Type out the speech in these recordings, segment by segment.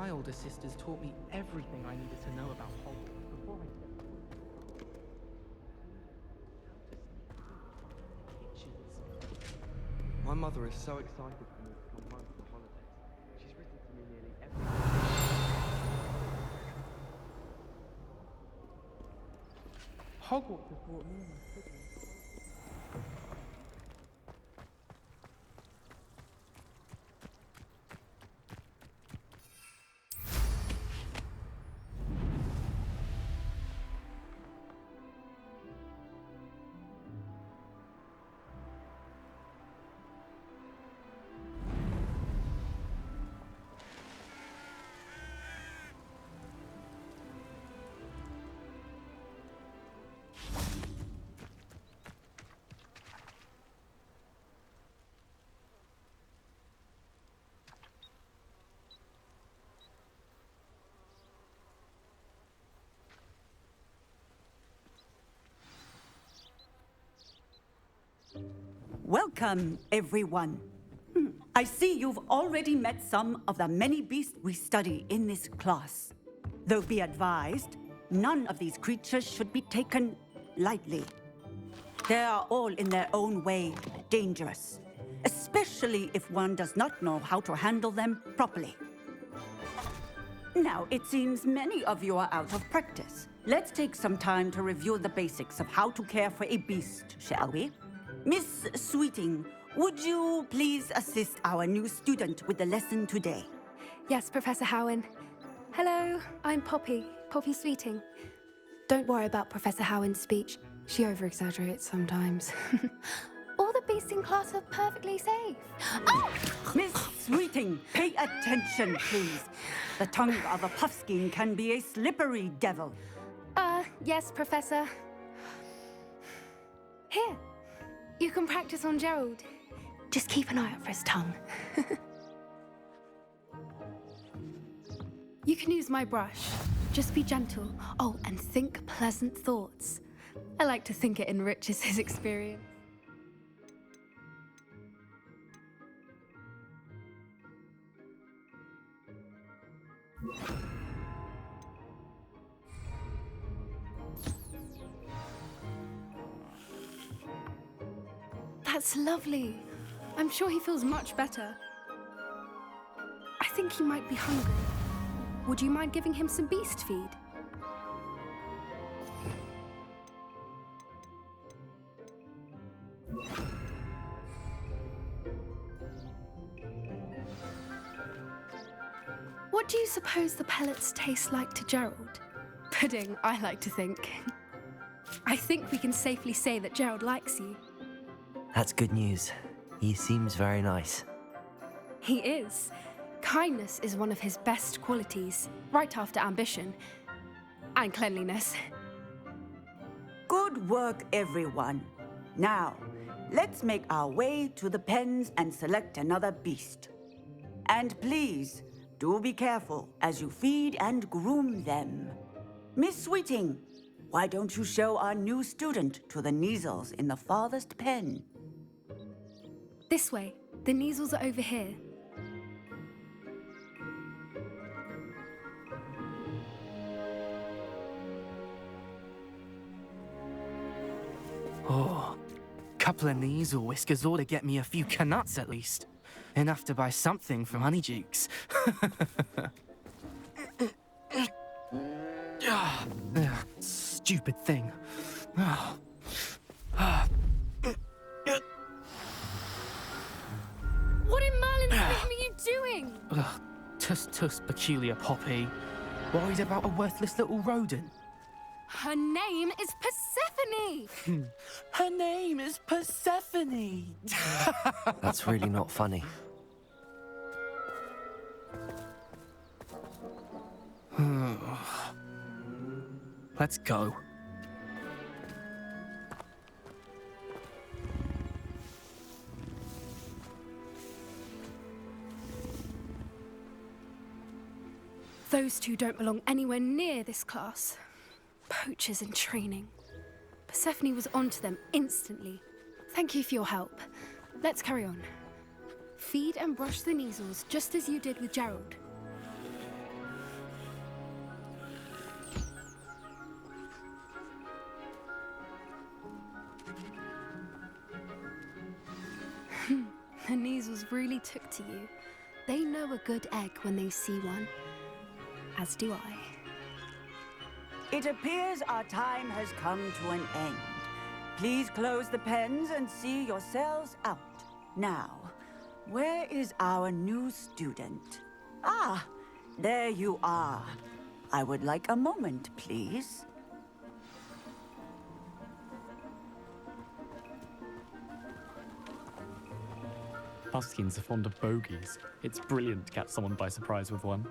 My older sisters taught me everything I needed to know about Hogwarts before I stepped. My mother is so excited for me to come home for the holidays. She's written to me nearly every day. Hogwarts has brought me and my siblings. Welcome, everyone. I see you've already met some of the many beasts we study in this class. Though be advised, none of these creatures should be taken lightly. They are all in their own way dangerous, especially if one does not know how to handle them properly. Now, it seems many of you are out of practice. Let's take some time to review the basics of how to care for a beast, shall we? Miss Sweeting, would you please assist our new student with the lesson today? Yes, Professor Howen. Hello, I'm Poppy Sweeting. Don't worry about Professor Howen's speech. She over-exaggerates sometimes. All the beasts in class are perfectly safe. Oh! Miss Sweeting, pay attention, please. The tongue of a puffskein can be a slippery devil. Yes, Professor. Here, you can practice on Gerald. Just keep an eye out for his tongue. You can use my brush. Just be gentle. Oh, and think pleasant thoughts. I like to think it enriches his experience. That's lovely. I'm sure he feels much better. I think he might be hungry. Would you mind giving him some beast feed? What do you suppose the pellets taste like to Gerald? Pudding, I like to think. I think we can safely say that Gerald likes you. That's good news. He seems very nice. He is. Kindness is one of his best qualities, right after ambition. And cleanliness. Good work, everyone. Now, let's make our way to the pens and select another beast. And please, do be careful as you feed and groom them. Miss Sweeting, why don't you show our new student to the Neasels in the farthest pen? This way. The Neasels are over here. Oh, couple of Neasel whiskers ought to get me a few canuts at least. Enough to buy something from Honeydukes. Stupid thing. What in Merlin's name are you doing? Tuss, peculiar Poppy. Worried about a worthless little rodent. Her name is Persephone! Her name is Persephone! That's really not funny. Let's go. Those two don't belong anywhere near this class. Poachers in training. Persephone was onto them instantly. Thank you for your help. Let's carry on. Feed and brush the Neasels just as you did with Gerald. Sneasels really took to you. They know a good egg when they see one. As do I. It appears our time has come to an end. Please close the pens and see yourselves out. Now, where is our new student? Ah, there you are. I would like a moment, please. Puskins are fond of bogies. It's brilliant to catch someone by surprise with one.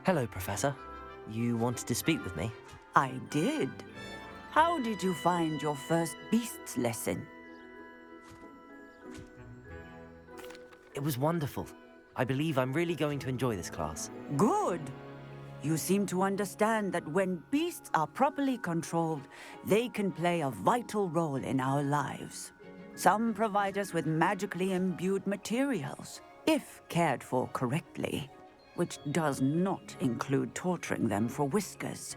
Hello, Professor. You wanted to speak with me? I did. How did you find your first beasts lesson? It was wonderful. I believe I'm really going to enjoy this class. Good. You seem to understand that when beasts are properly controlled, they can play a vital role in our lives. Some provide us with magically imbued materials, if cared for correctly, which does not include torturing them for whiskers.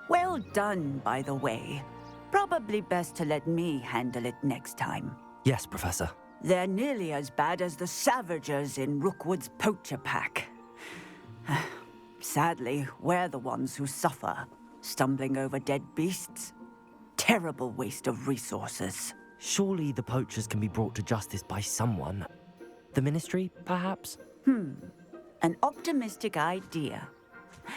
Well done, by the way. Probably best to let me handle it next time. Yes, Professor. They're nearly as bad as the Savagers in Rookwood's poacher pack. Sadly, we're the ones who suffer, stumbling over dead beasts. Terrible waste of resources. Surely the poachers can be brought to justice by someone. The Ministry, perhaps? An optimistic idea.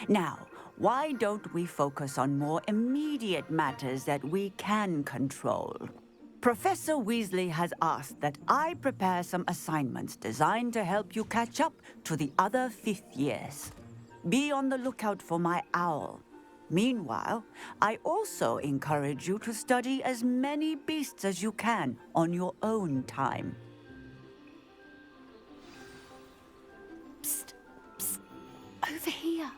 Now, why don't we focus on more immediate matters that we can control? Professor Weasley has asked that I prepare some assignments designed to help you catch up to the other fifth years. Be on the lookout for my owl. Meanwhile, I also encourage you to study as many beasts as you can on your own time. Psst, psst, over here.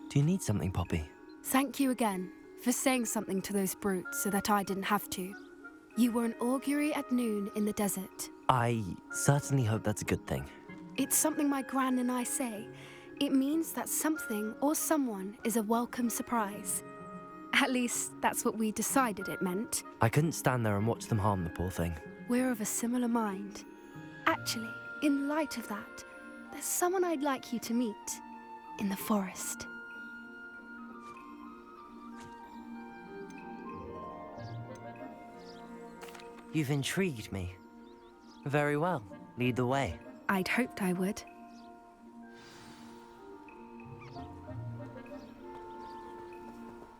Do you need something, Poppy? Thank you again for saying something to those brutes so that I didn't have to. You were an augury at noon in the desert. I certainly hope that's a good thing. It's something my gran and I say. It means that something or someone is a welcome surprise. At least, that's what we decided it meant. I couldn't stand there and watch them harm the poor thing. We're of a similar mind. Actually, in light of that, there's someone I'd like you to meet in the forest. You've intrigued me. Very well. Lead the way. I'd hoped I would.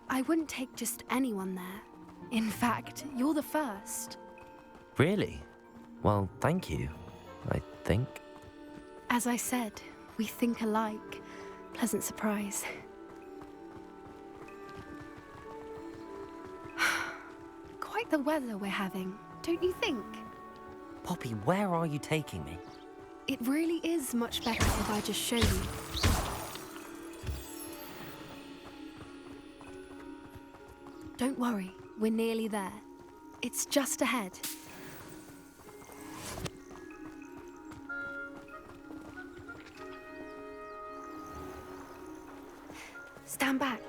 I wouldn't take just anyone there. In fact, you're the first. Really? Well, thank you, I think. As I said, we think alike. Pleasant surprise. Quite the weather we're having, don't you think? Poppy, where are you taking me? It really is much better if I just show you. Don't worry, we're nearly there. It's just ahead. Stand back.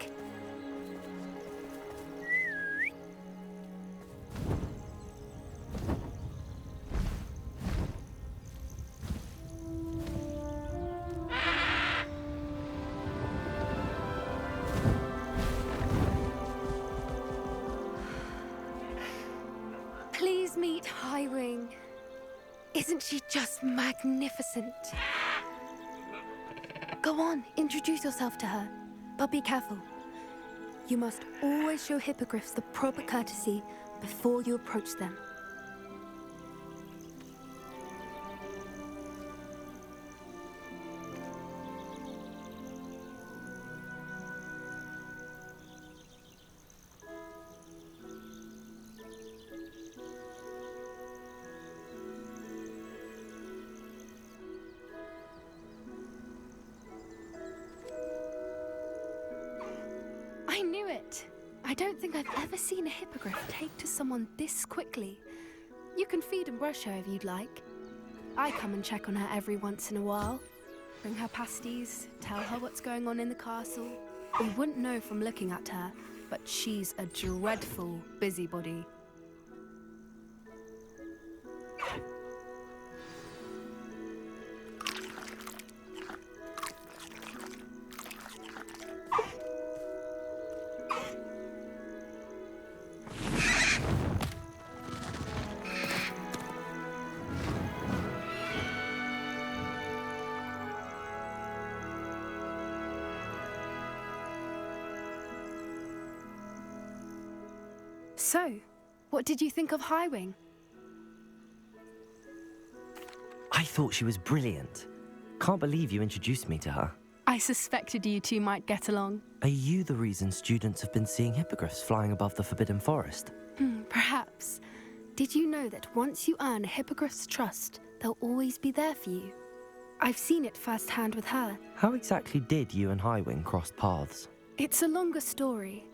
Please meet Highwing. Isn't she just magnificent? Go on, introduce yourself to her. But be careful. You must always show hippogriffs the proper courtesy before you approach them. I don't think I've ever seen a hippogriff take to someone this quickly. You can feed and brush her if you'd like. I come and check on her every once in a while. Bring her pasties, tell her what's going on in the castle. We wouldn't know from looking at her, but she's a dreadful busybody. So, what did you think of Highwing? I thought she was brilliant. Can't believe you introduced me to her. I suspected you two might get along. Are you the reason students have been seeing hippogriffs flying above the Forbidden Forest? Perhaps. Did you know that once you earn a hippogriff's trust, they'll always be there for you? I've seen it firsthand with her. How exactly did you and Highwing cross paths? It's a longer story,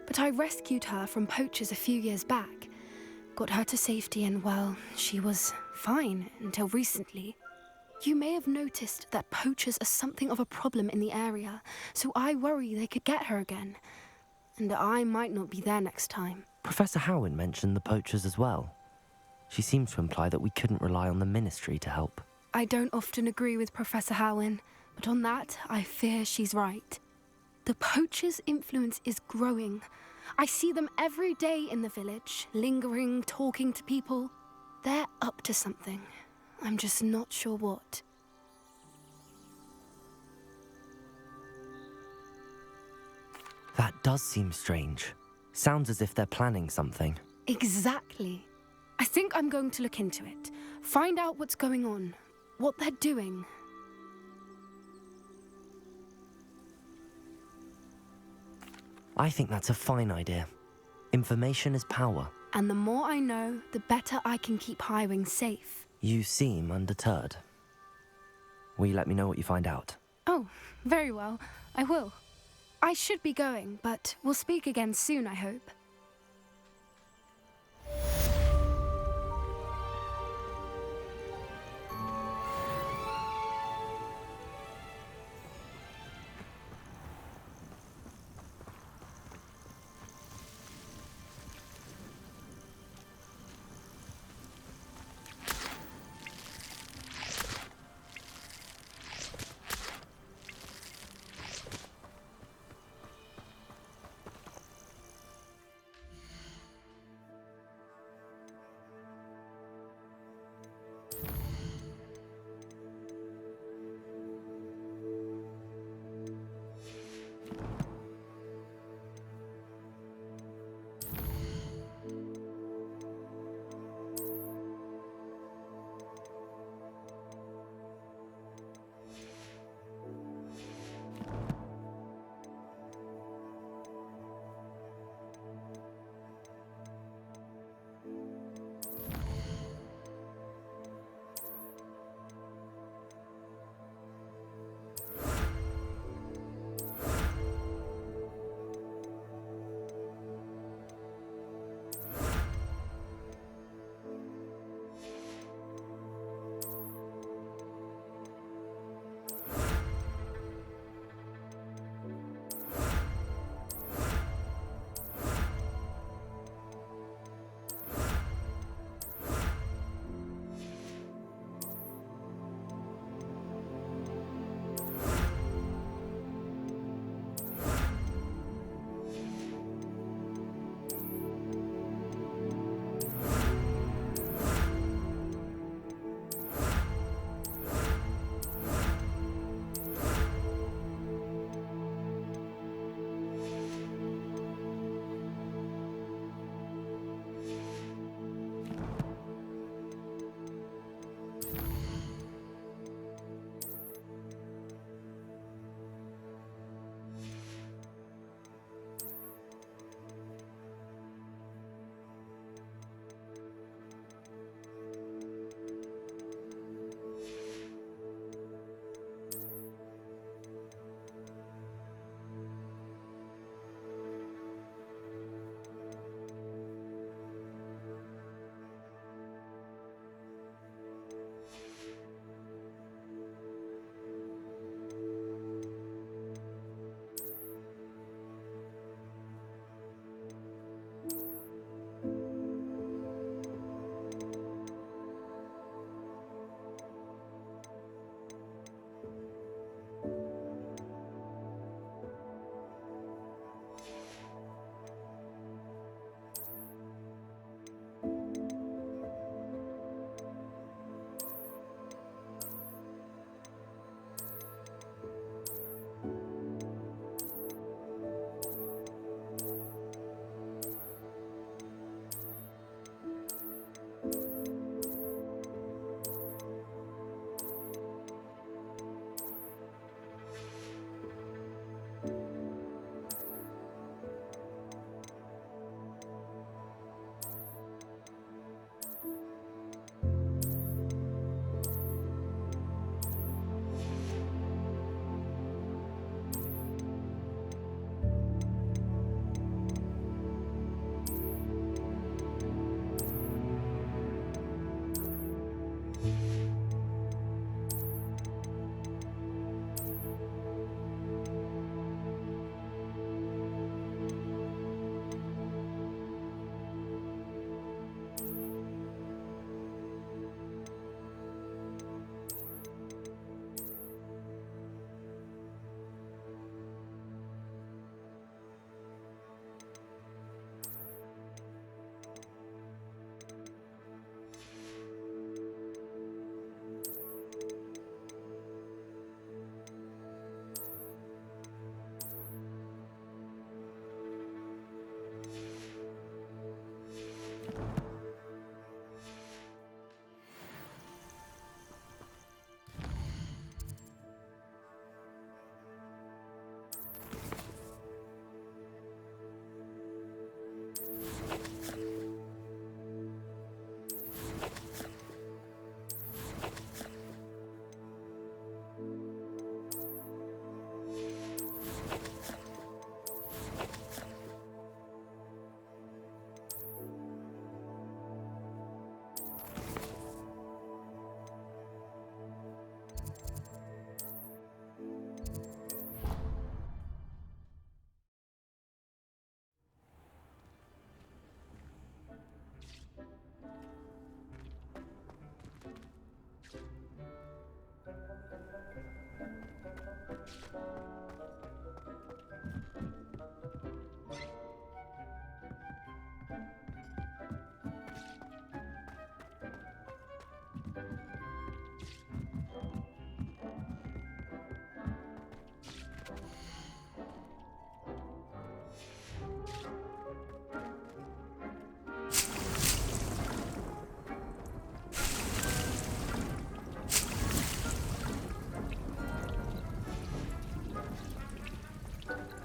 but I rescued her from poachers a few years back. Got her to safety and, well, she was fine until recently. You may have noticed that poachers are something of a problem in the area, so I worry they could get her again. And I might not be there next time. Professor Howin mentioned the poachers as well. She seems to imply that we couldn't rely on the Ministry to help. I don't often agree with Professor Howin, but on that, I fear she's right. The poachers' influence is growing. I see them every day in the village, lingering, talking to people. They're up to something. I'm just not sure what. That does seem strange. Sounds as if they're planning something. Exactly. I think I'm going to look into it. Find out what's going on, what they're doing. I think that's a fine idea. Information is power. And the more I know, the better I can keep Highwing safe. You seem undeterred. Will you let me know what you find out? Oh, very well. I will. I should be going, but we'll speak again soon, I hope.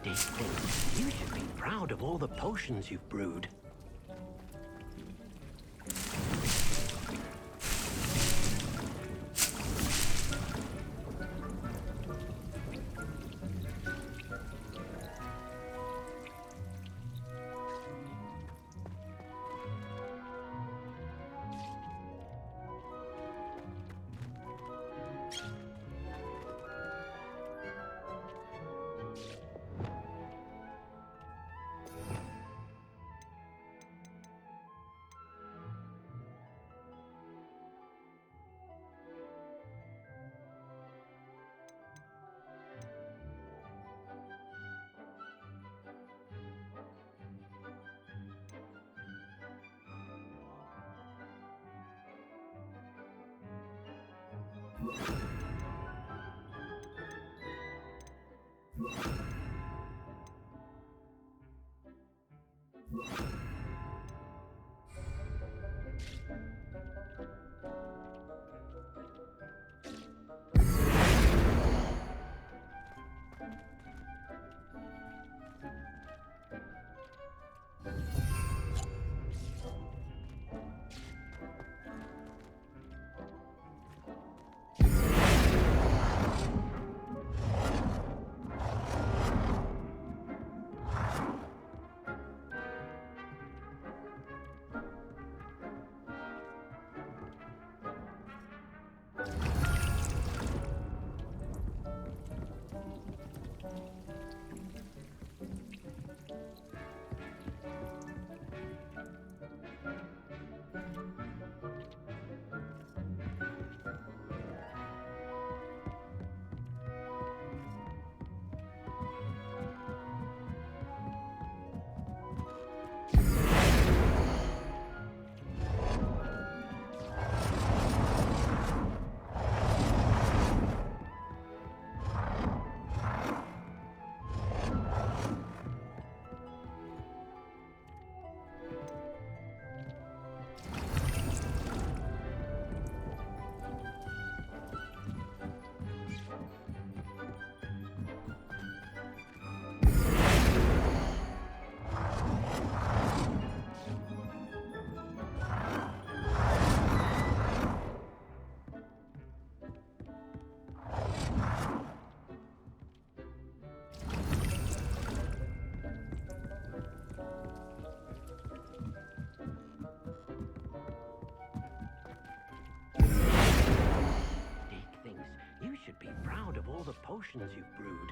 Dick thinks you should be proud of all the potions you've brewed. All the potions you've brewed.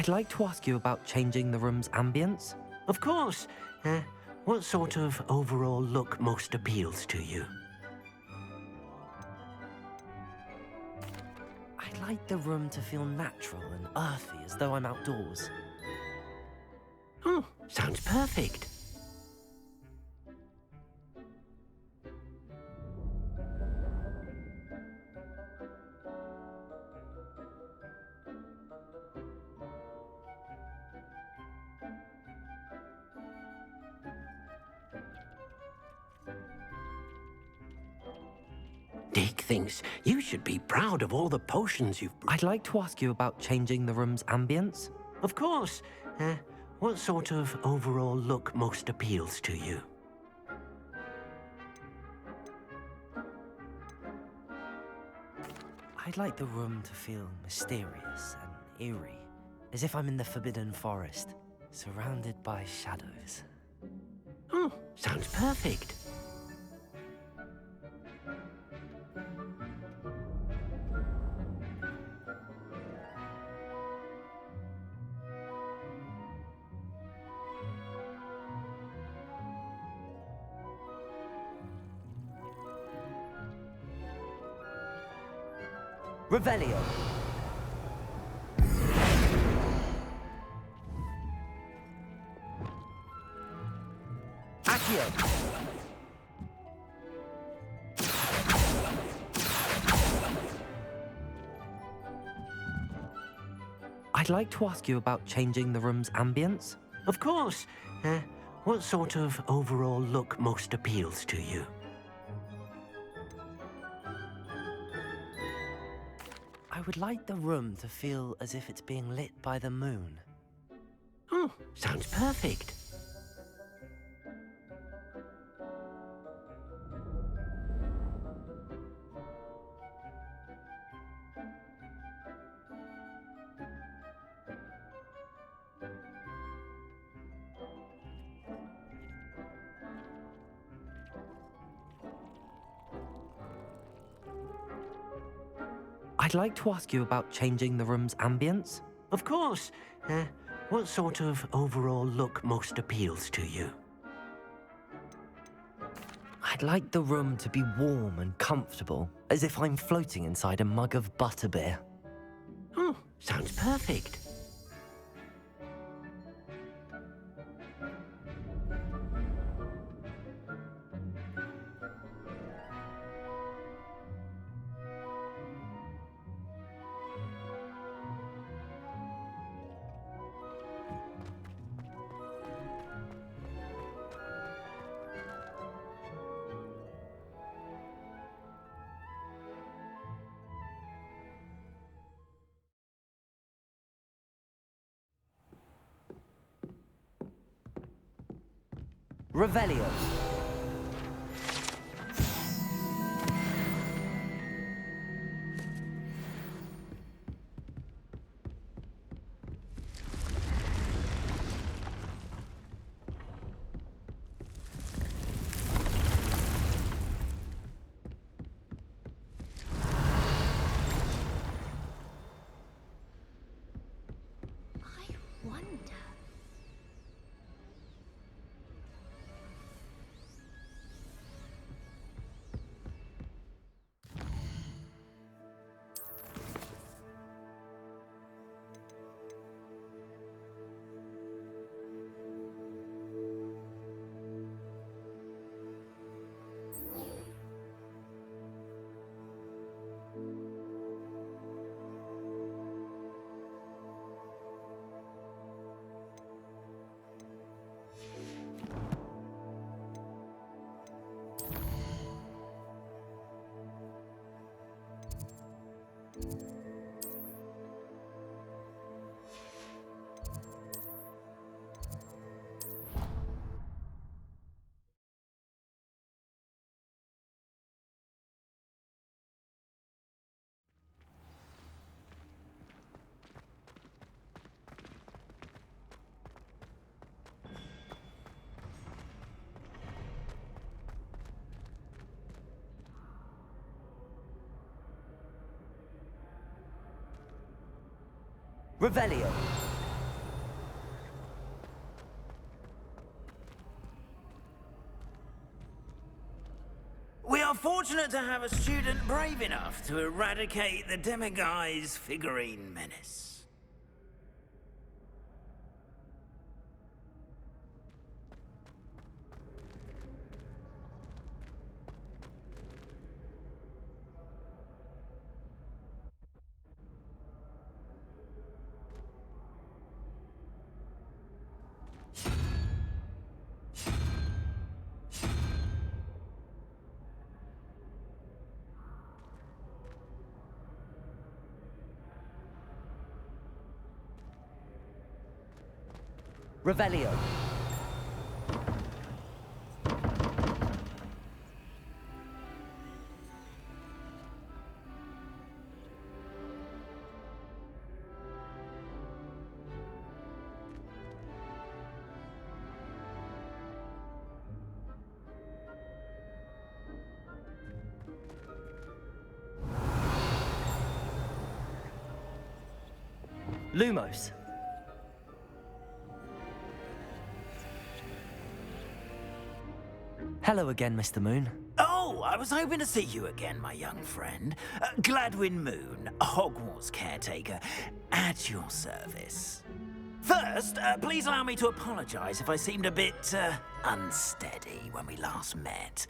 I'd like to ask you about changing the room's ambience. Of course. What sort of overall look most appeals to you? I'd like the room to feel natural and earthy, as though I'm outdoors. Oh, sounds perfect. Dick thinks you should be proud of all the potions you've... I'd like to ask you about changing the room's ambience. Of course. What sort of overall look most appeals to you? I'd like the room to feel mysterious and eerie, as if I'm in the Forbidden Forest, surrounded by shadows. Oh, sounds perfect. Revelio. Accio. I'd like to ask you about changing the room's ambience. Of course. What sort of overall look most appeals to you? I would like the room to feel as if it's being lit by the moon. Oh, sounds perfect. I'd like to ask you about changing the room's ambience. Of course. What sort of overall look most appeals to you? I'd like the room to be warm and comfortable, as if I'm floating inside a mug of butterbeer. Oh, sounds perfect. Revelio. I wonder. Revelio. are fortunate to have a student brave enough to eradicate the demiguise figurine menace. Revelio. Lumos. Hello again, Mr. Moon. Oh, I was hoping to see you again, my young friend. Gladwin Moon, Hogwarts caretaker, at your service. First, please allow me to apologise if I seemed a bit unsteady when we last met.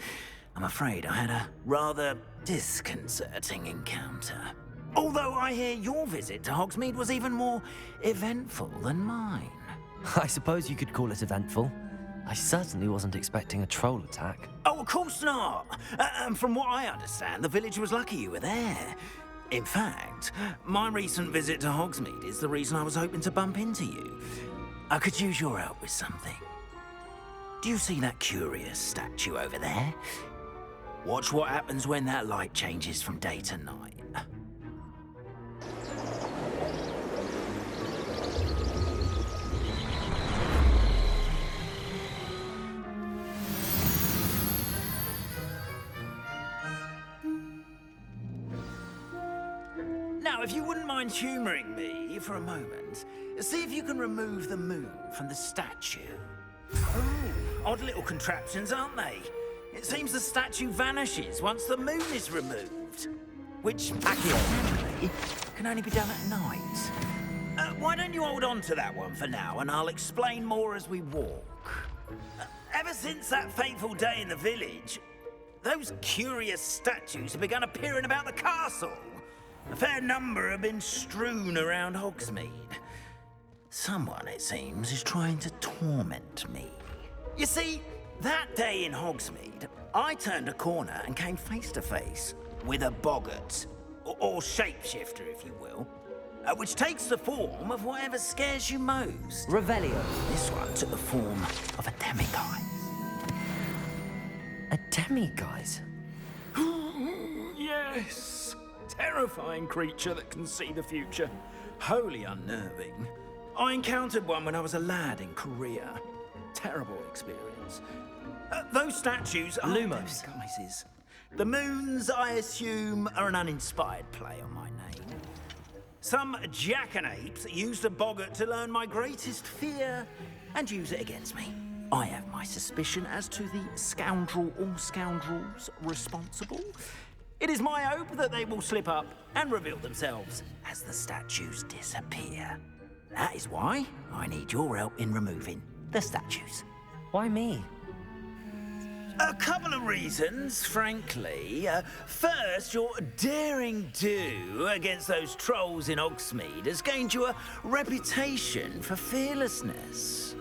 I'm afraid I had a rather disconcerting encounter. Although I hear your visit to Hogsmeade was even more eventful than mine. I suppose you could call it eventful. I certainly wasn't expecting a troll attack. Oh, of course not. And from what I understand, the village was lucky you were there. In fact, my recent visit to Hogsmeade is the reason I was hoping to bump into you. I could use your help with something. Do you see that curious statue over there? Watch what happens when that light changes from day to night. Now, if you wouldn't mind humouring me for a moment, see if you can remove the moon from the statue. Oh, odd little contraptions, aren't they? It seems the statue vanishes once the moon is removed. Which, actually, can only be done at night. Why don't you hold on to that one for now, and I'll explain more as we walk. Ever since that fateful day in the village, those curious statues have begun appearing about the castle. A fair number have been strewn around Hogsmeade. Someone, it seems, is trying to torment me. You see, that day in Hogsmeade, I turned a corner and came face to face with a boggart, or shapeshifter, if you will, which takes the form of whatever scares you most. Revelio. This one took the form of a demiguise. A demiguise? Yes! Terrifying creature that can see the future. Wholly unnerving. I encountered one when I was a lad in Korea. Terrible experience. Those statues are Lumos. demiguises. The moons, I assume, are an uninspired play on my name. Some jackanapes used a boggart to learn my greatest fear and use it against me. I have my suspicion as to the scoundrel or scoundrels responsible. It is my hope that they will slip up and reveal themselves as the statues disappear. That is why I need your help in removing the statues. Why me? A couple of reasons, frankly. First, your daring do against those trolls in Hogsmeade has gained you a reputation for fearlessness.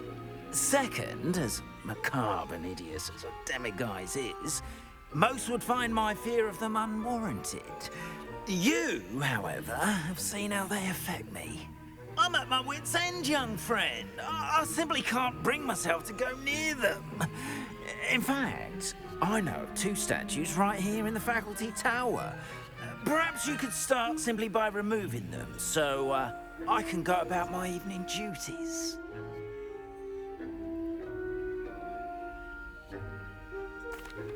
Second, as macabre and hideous as a demiguise is, most would find my fear of them unwarranted. You, however, have seen how they affect me. I'm at my wit's end, young friend. I simply can't bring myself to go near them. In fact, I know of two statues right here in the faculty tower. Perhaps you could start simply by removing them, so I can go about my evening duties.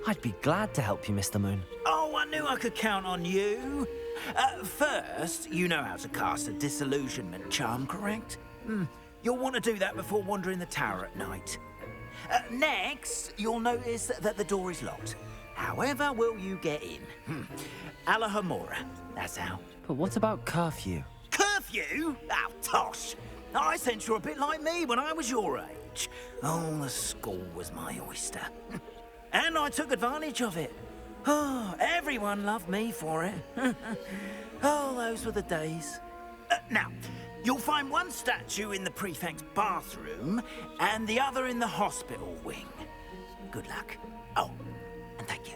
I'd be glad to help you, Mr. Moon. Oh, I knew I could count on you. First, you know how to cast a disillusionment charm, correct? You'll want to do that before wandering the tower at night. Next, you'll notice that the door is locked. However will you get in? Alohomora, that's how. But what about curfew? Curfew? Oh, tosh. I sense you're a bit like me when I was your age. Oh, the school was my oyster. And I took advantage of it. Oh, everyone loved me for it. Oh, those were the days. Now, you'll find one statue in the prefect's bathroom and the other in the hospital wing. Good luck. Oh, and thank you.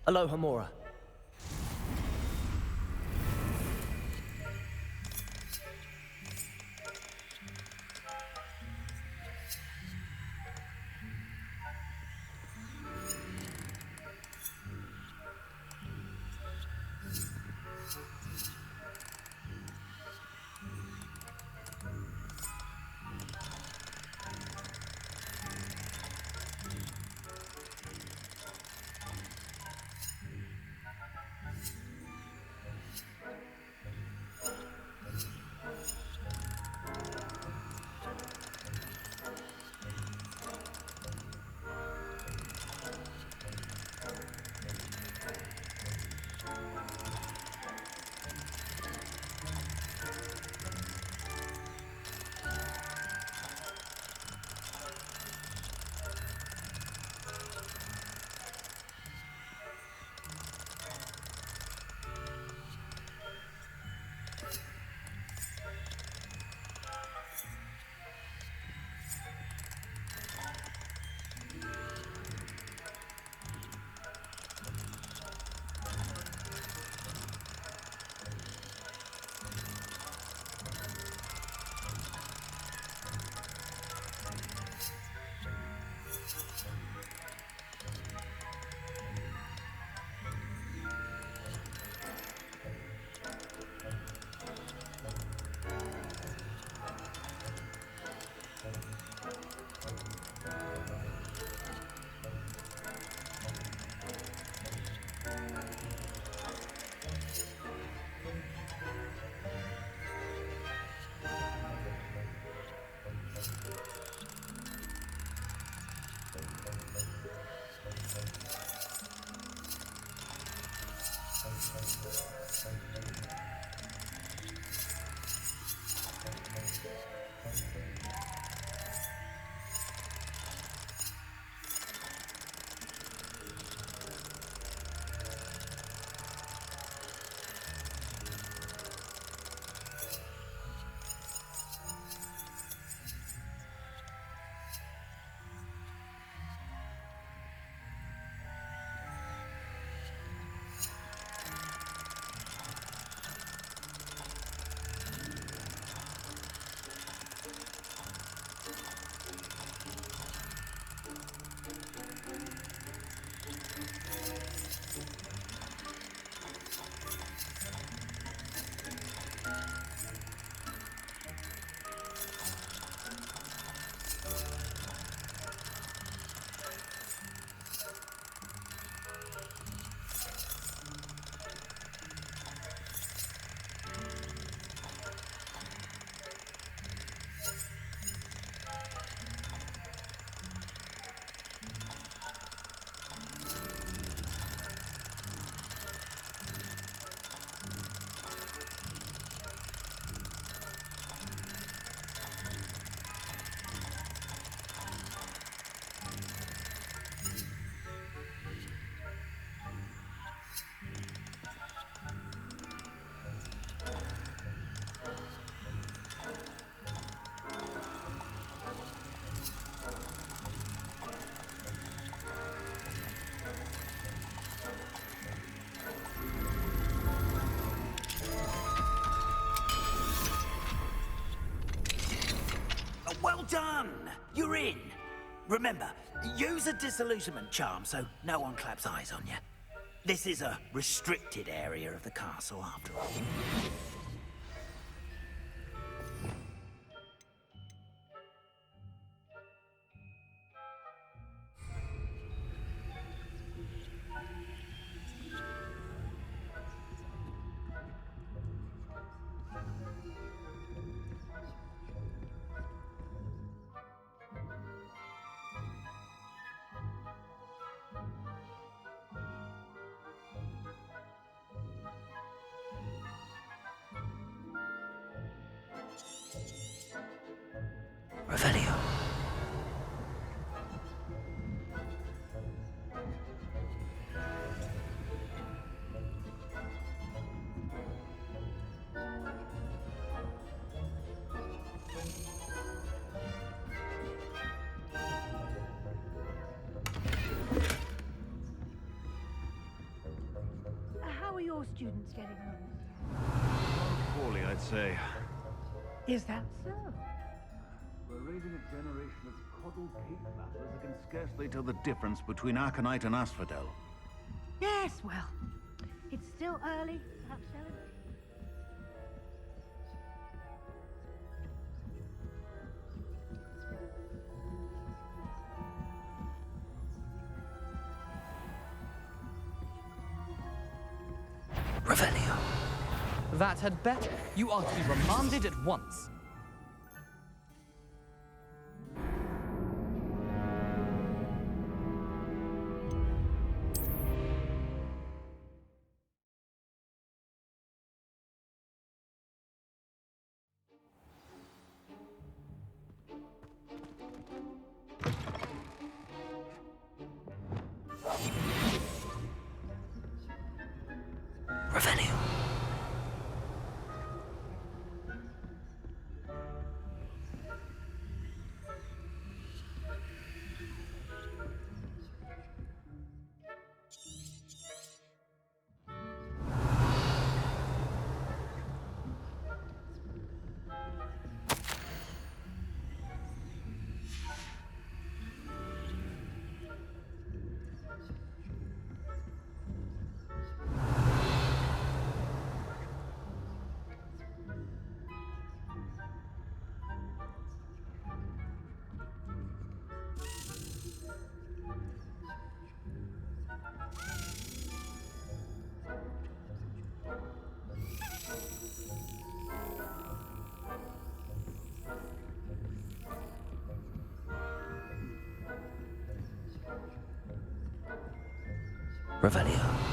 Alohomora. You're in. Remember, use a disillusionment charm so no one claps eyes on you. This is a restricted area of the castle, after all. Revelio. How are your students getting on? Poorly, I'd say. Is that so? We're raising a generation of coddled cave battlers who can scarcely tell the difference between Aconite and Asphodel. Yes, well, it's still early. Perhaps celebrate. Revelio. That had better. You are to be remanded at once. Revelio. Revelio.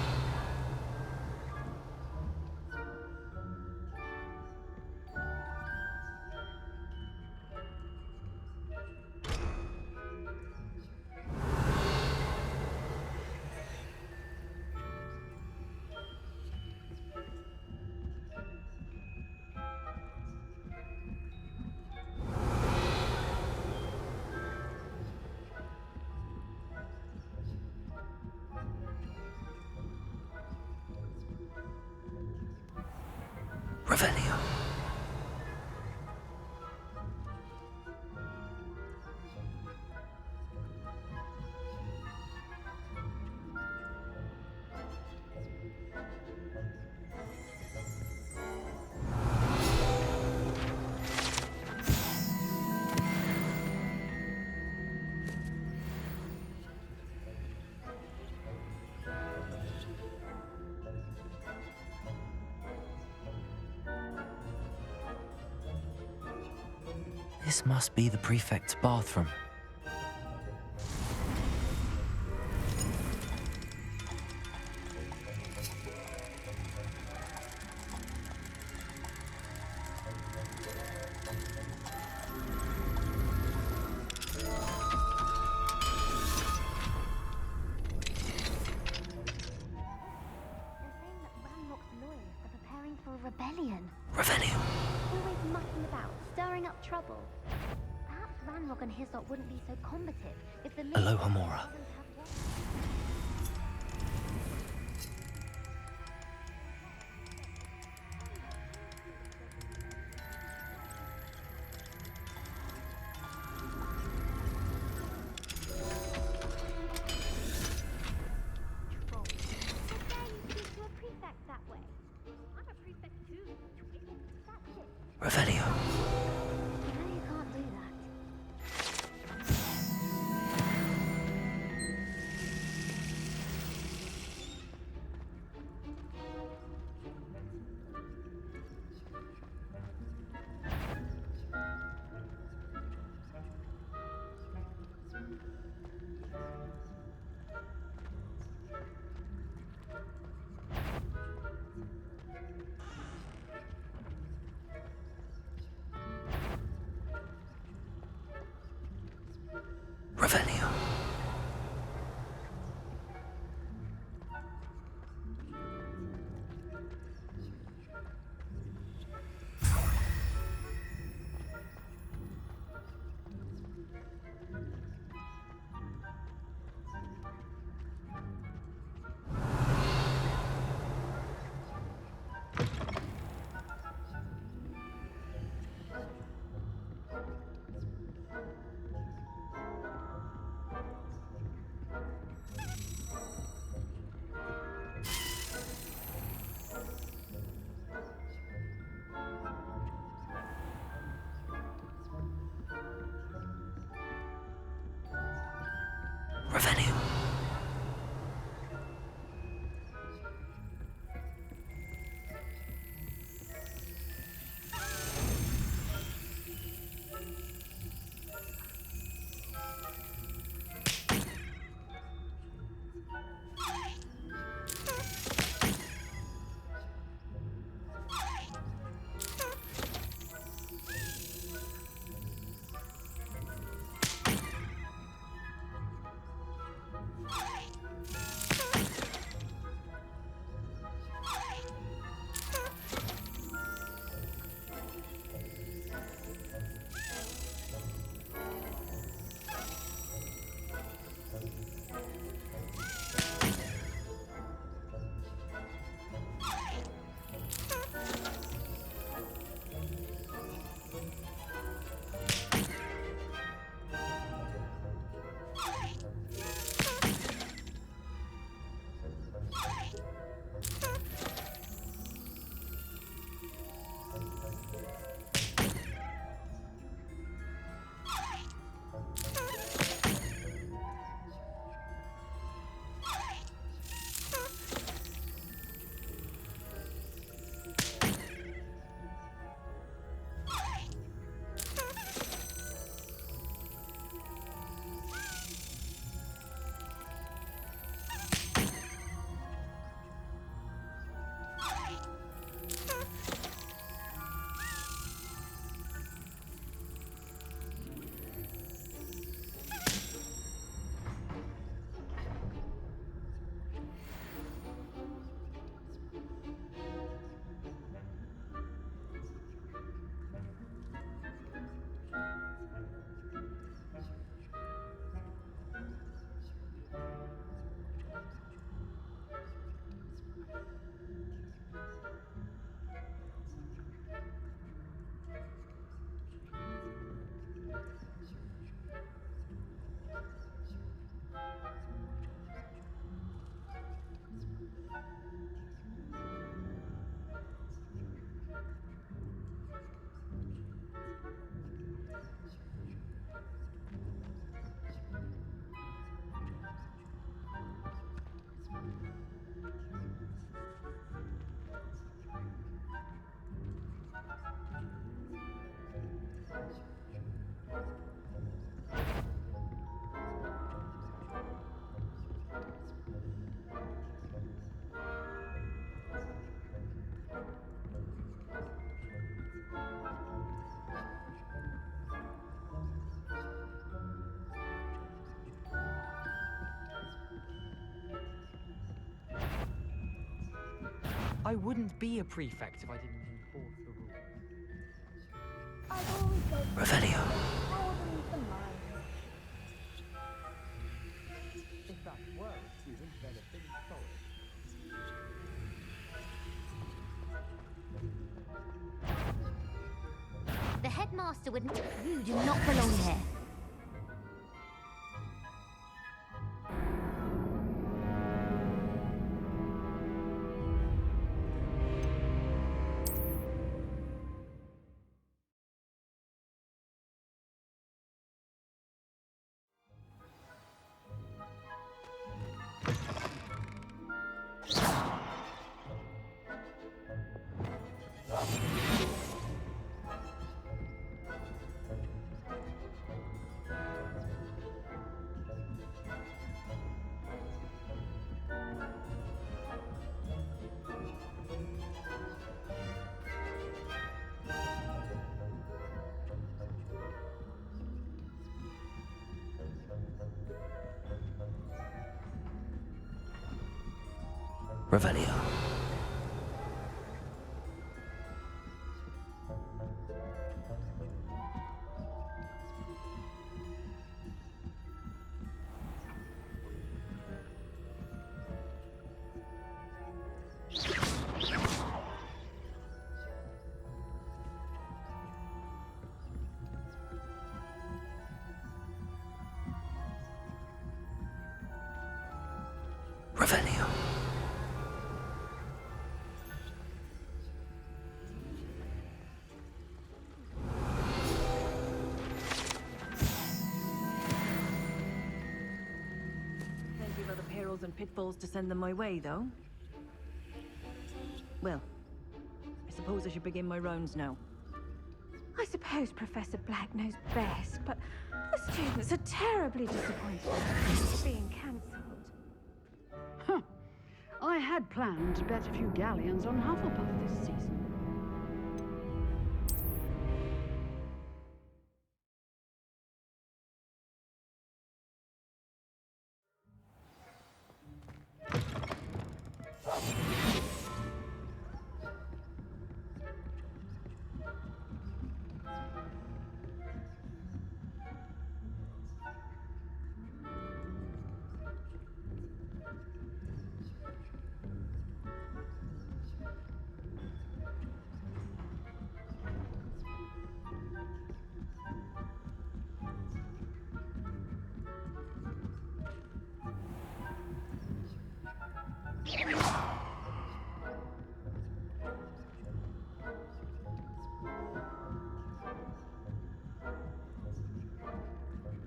Revelio. This must be the prefect's bathroom. Rebellion. Revelio. Always mucking about, stirring up trouble. Perhaps Ranrock and his lot wouldn't be so combative if the Alohomora. Revelio. You know you can't do that. Revelio. Revelio. I wouldn't be a prefect if I didn't enforce the rules. I've always said Revelio. broaden the mind. If that were a student, then a thing solid. The headmaster wouldn't. You do not belong here. Revelio. Revelio. Plenty of other perils and pitfalls to send them my way, though. Well, I suppose I should begin my rounds now. I suppose Professor Black knows best, but the students are terribly disappointed it's being cancelled. Huh. I had planned to bet a few galleons on Hufflepuff this season.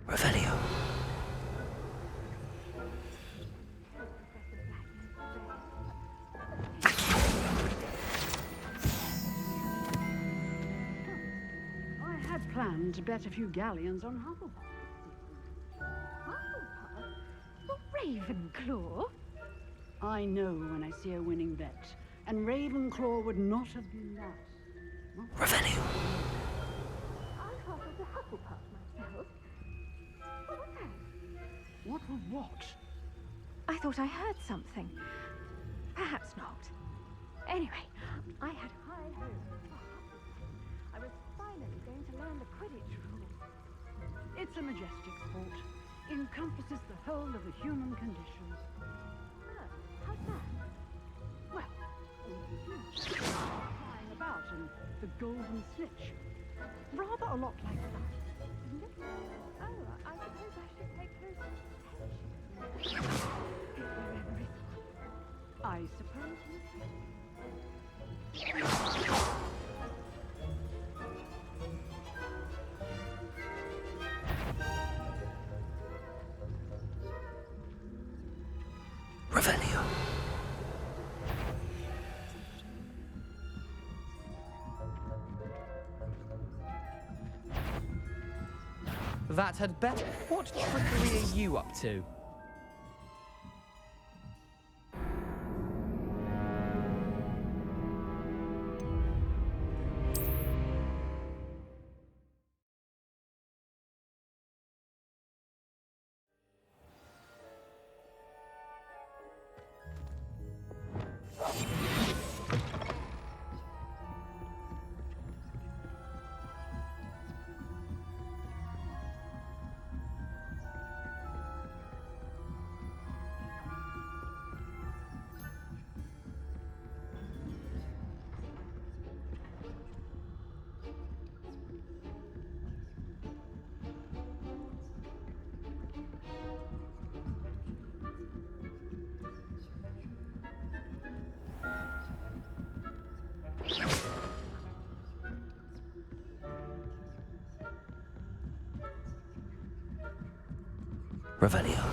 Revelio. I had planned to bet a few galleons on Hufflepuff this season. Hufflepuff? Well, Ravenclaw? I know when I see a winning bet, and Ravenclaw would not have been that. Revelio. I thought of the Hufflepuff myself. What was that? What was what? I thought I heard something. Perhaps not. Anyway, I had high hopes for Hufflepuff. I was finally going to learn the Quidditch rules. It's a majestic sport. Encompasses the whole of the human condition. Oh, how's that? Well, flying about and the golden snitch. Rather a lot like that, isn't it? Oh, I suppose I should pay close attention. If there ever is one. I suppose you should. Revelio. That had better. What trickery are you up to? Revelio.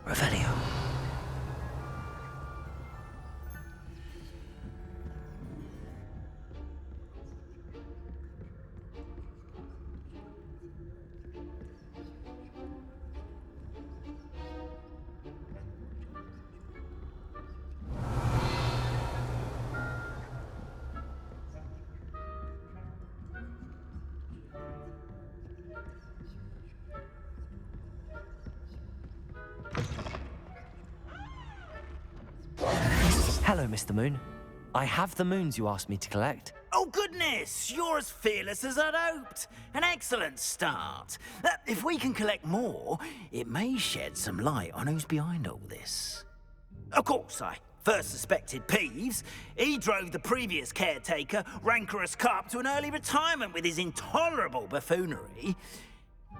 Revelio. Hello, Mr. Moon. I have the moons you asked me to collect. Oh, goodness! You're as fearless as I'd hoped. An excellent start. If we can collect more, it may shed some light on who's behind all this. Of course, I first suspected Peeves. He drove the previous caretaker, Rancorous Carp, to an early retirement with his intolerable buffoonery.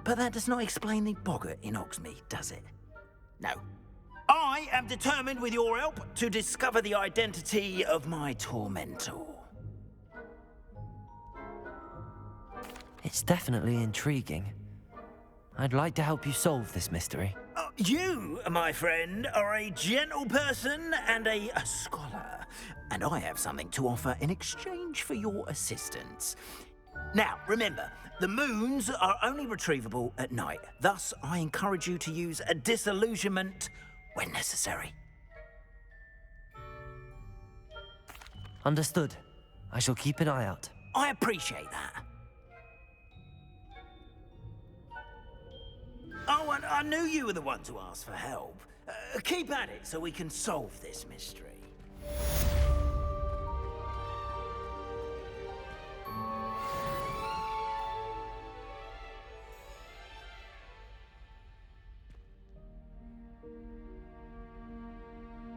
But that does not explain the boggart in Hogsmeade, does it? No. I am determined, with your help, to discover the identity of my tormentor. It's definitely intriguing. I'd like to help you solve this mystery. You, my friend, are a gentle person and a scholar, and I have something to offer in exchange for your assistance. Now, remember, the moons are only retrievable at night. Thus, I encourage you to use a disillusionment when necessary. Understood. I shall keep an eye out. I appreciate that. Oh, and I knew you were the one to ask for help. Keep at it so we can solve this mystery.